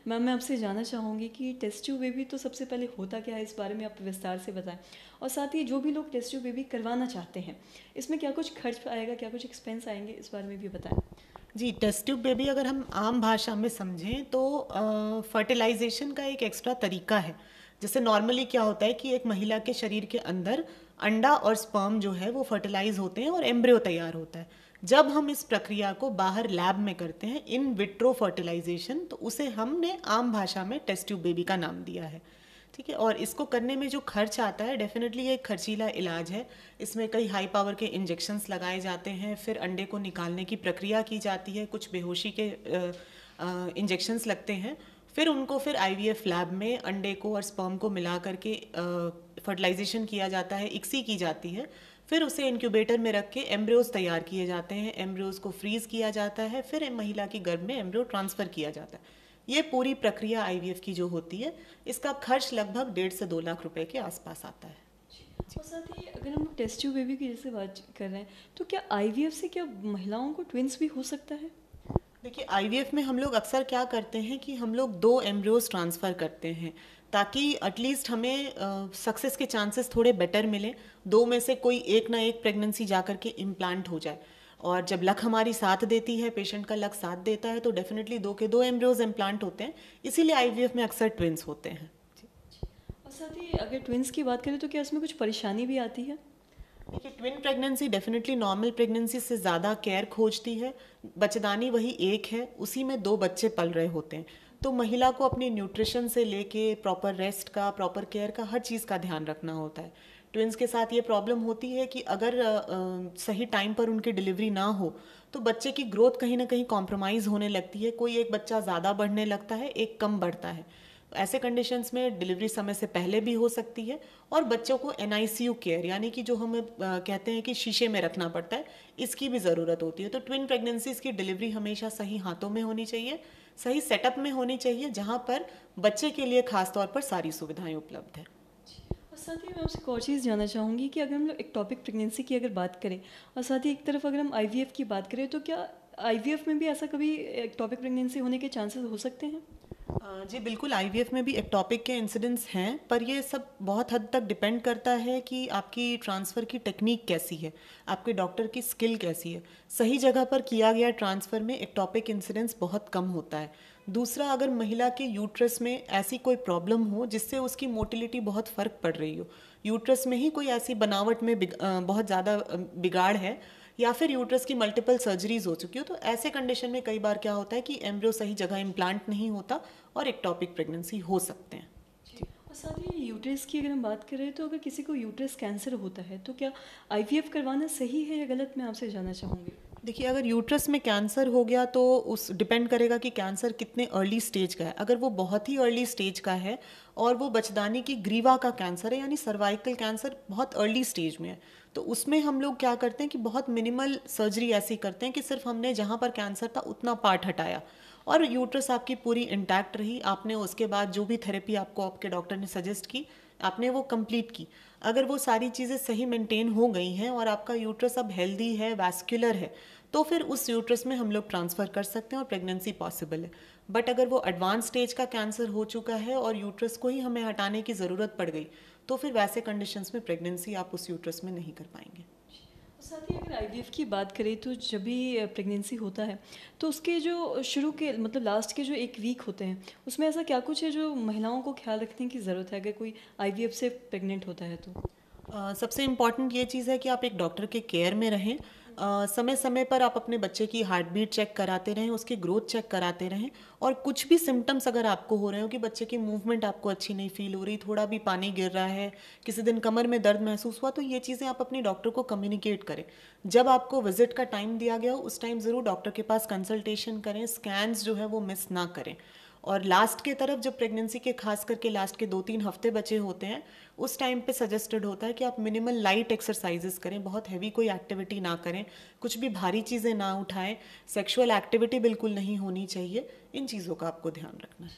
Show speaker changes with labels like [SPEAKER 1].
[SPEAKER 1] Ma'am मैं आपसे जानना चाहूँगी कि टेस्ट ट्यूब बेबी तो सबसे पहले होता क्या है, इस बारे में आप विस्तार से बताएं। और साथ ही जो भी लोग टेस्ट ट्यूब बेबी करवाना चाहते हैं, इसमें क्या कुछ खर्च आएगा, क्या कुछ एक्सपेंस आएंगे, इस बारे में भी बताएं।
[SPEAKER 2] जी, टेस्ट ट्यूब बेबी अगर हम आम भाषा में समझें तो फर्टिलाइजेशन का एक एक्स्ट्रा तरीका है। जैसे नॉर्मली क्या होता है कि एक महिला के शरीर के अंदर अंडा और स्पर्म जो है वो फर्टिलाइज होते हैं और एम्ब्रियो तैयार होता है। जब हम इस प्रक्रिया को बाहर लैब में करते हैं, इन विट्रो फर्टिलाइजेशन, तो उसे हमने आम भाषा में टेस्ट ट्यूब बेबी का नाम दिया है। ठीक है। और इसको करने में जो खर्च आता है, डेफिनेटली ये एक खर्चीला इलाज है। इसमें कई हाई पावर के इंजेक्शन्स लगाए जाते हैं, फिर अंडे को निकालने की प्रक्रिया की जाती है, कुछ बेहोशी के इंजेक्शन्स लगते हैं, फिर उनको फिर आईवीएफ लैब में अंडे को और स्पर्म को मिला करके फर्टिलाइजेशन किया जाता है, इक्सी की जाती है, फिर उसे इंक्यूबेटर में रख के एम्ब्रियोज तैयार किए जाते हैं, एम्ब्रियोज को फ्रीज किया जाता है, फिर महिला की गर्भ में एम्ब्रियो ट्रांसफ़र किया जाता है। ये पूरी प्रक्रिया आईवीएफ की जो होती है, इसका खर्च लगभग 1.5 से 2 लाख रुपए के आसपास आता है।
[SPEAKER 1] और साथ ही अगर हम लोग टेस्ट ट्यूब बेबी की जैसे बात कर रहे हैं, तो क्या आईवीएफ से क्या महिलाओं को ट्विंस भी हो सकता है?
[SPEAKER 2] देखिए, आईवीएफ में हम लोग अक्सर क्या करते हैं कि हम लोग 2 एम्ब्रियोज ट्रांसफ़र करते हैं, ताकि एटलीस्ट हमें सक्सेस के चांसेस थोड़े बेटर मिलें। 2 में से कोई एक ना एक प्रेगनेंसी जा कर के इम्प्लांट हो जाए। और जब लक हमारी साथ देती है, पेशेंट का लक साथ देता है, तो डेफिनेटली 2 के 2 एम्ब्रियोज इम्प्लांट होते हैं। इसीलिए आईवीएफ में अक्सर ट्विंस होते हैं।
[SPEAKER 1] और साथ ही अगर ट्विंस की बात करें तो क्या इसमें कुछ परेशानी भी आती है?
[SPEAKER 2] देखिए, twin pregnancy definitely normal pregnancy से ज़्यादा केयर खोजती है। बच्चेदानी वही एक है, उसी में 2 बच्चे पल रहे होते हैं। तो महिला को अपनी न्यूट्रिशन से लेके प्रॉपर रेस्ट का, प्रॉपर केयर का, हर चीज़ का ध्यान रखना होता है। ट्विंस के साथ ये प्रॉब्लम होती है कि अगर सही टाइम पर उनकी डिलीवरी ना हो तो बच्चे की ग्रोथ कहीं ना कहीं कॉम्प्रोमाइज़ होने लगती है। कोई एक बच्चा ज़्यादा बढ़ने लगता है, एक कम बढ़ता है। ऐसे कंडीशंस में डिलीवरी समय से पहले भी हो सकती है। और बच्चों को एनआईसीयू केयर, यानी कि जो हम कहते हैं कि शीशे में रखना पड़ता है, इसकी भी ज़रूरत होती है। तो ट्विन प्रेगनेंसीज की डिलीवरी हमेशा सही हाथों में होनी चाहिए, सही सेटअप में होनी चाहिए, जहाँ पर बच्चे के लिए खास तौर पर सारी सुविधाएं उपलब्ध हैं।
[SPEAKER 1] और साथ ही मैं आपसे एक और चीज़ जानना चाहूँगी कि अगर हम लोग एक्टोपिक प्रेगनेंसी की अगर बात करें, और साथ ही एक तरफ अगर हम आईवीएफ की बात करें, तो क्या आईवीएफ में भी ऐसा कभी एक्टोपिक प्रेगनेंसी होने के चांसेस हो सकते हैं?
[SPEAKER 2] जी बिल्कुल, आईवीएफ में भी एक्टॉपिक के इंसिडेंट्स हैं, पर ये सब बहुत हद तक डिपेंड करता है कि आपकी ट्रांसफ़र की टेक्निक कैसी है, आपके डॉक्टर की स्किल कैसी है। सही जगह पर किया गया ट्रांसफ़र में एक्टॉपिक इंसिडेंट्स बहुत कम होता है। दूसरा, अगर महिला के यूट्रस में ऐसी कोई प्रॉब्लम हो जिससे उसकी मोटिलिटी बहुत फ़र्क पड़ रही हो, यूट्रस में ही कोई ऐसी बनावट में बहुत ज़्यादा बिगाड़ है, या फिर यूट्रस की मल्टीपल सर्जरीज हो चुकी हो, तो ऐसे कंडीशन में कई बार क्या होता है कि एम्ब्रियो सही जगह इम्प्लांट नहीं होता और एक्टॉपिक प्रेगनेंसी हो सकते हैं।
[SPEAKER 1] जी। और साथ ही यूट्रस की अगर हम बात करें, तो अगर किसी को यूट्रस कैंसर होता है तो क्या आईवीएफ करवाना सही है या गलत, मैं आपसे जानना चाहूँगी।
[SPEAKER 2] देखिए, अगर यूट्रस में कैंसर हो गया तो उस डिपेंड करेगा कि कैंसर कितने अर्ली स्टेज का है। अगर वो बहुत ही अर्ली स्टेज का है और वो बचदानी की ग्रीवा का कैंसर है, यानी सर्वाइकल कैंसर बहुत अर्ली स्टेज में है, तो उसमें हम लोग क्या करते हैं कि बहुत मिनिमल सर्जरी ऐसी करते हैं कि सिर्फ हमने जहाँ पर कैंसर था उतना पार्ट हटाया और यूट्रस आपकी पूरी इंटैक्ट रही। आपने उसके बाद जो भी थेरेपी आपको आपके डॉक्टर ने सजेस्ट की, आपने वो कंप्लीट की। अगर वो सारी चीज़ें सही मेंटेन हो गई हैं और आपका यूट्रस अब हेल्दी है, वैस्कुलर है, तो फिर उस यूट्रस में हम लोग ट्रांसफ़र कर सकते हैं और प्रेगनेंसी पॉसिबल है। बट अगर वो एडवांस स्टेज का कैंसर हो चुका है और यूट्रस को ही हमें हटाने की ज़रूरत पड़ गई, तो फिर वैसे कंडीशंस में प्रेगनेंसी आप उस यूट्रस में नहीं कर पाएंगे।
[SPEAKER 1] और साथ ही अगर आईवीएफ की बात करें, तो जब भी प्रेगनेंसी होता है, तो उसके जो शुरू के मतलब लास्ट के जो एक वीक होते हैं, उसमें ऐसा क्या कुछ है जो महिलाओं को ख्याल रखने की ज़रूरत है अगर कोई आईवीएफ से प्रेग्नेंट होता है तो?
[SPEAKER 2] सबसे इम्पॉर्टेंट ये चीज़ है कि आप एक डॉक्टर के केयर में रहें। समय समय पर आप अपने बच्चे की हार्ट बीट चेक कराते रहें, उसकी ग्रोथ चेक कराते रहें। और कुछ भी सिम्टम्स अगर आपको हो रहे हो कि बच्चे की मूवमेंट आपको अच्छी नहीं फील हो रही, थोड़ा भी पानी गिर रहा है, किसी दिन कमर में दर्द महसूस हुआ, तो ये चीज़ें आप अपनी डॉक्टर को कम्युनिकेट करें। जब आपको विजिट का टाइम दिया गया हो, उस टाइम ज़रूर डॉक्टर के पास कंसल्टेशन करें, स्कैन्स जो है वो मिस ना करें। और लास्ट के तरफ, जब प्रेगनेंसी के खास करके लास्ट के 2-3 हफ्ते बचे होते हैं, उस टाइम पे सजेस्टेड होता है कि आप मिनिमल लाइट एक्सरसाइजेस करें, बहुत हैवी कोई एक्टिविटी ना करें, कुछ भी भारी चीज़ें ना उठाएं, सेक्सुअल एक्टिविटी बिल्कुल नहीं होनी चाहिए। इन चीज़ों का आपको ध्यान रखना है।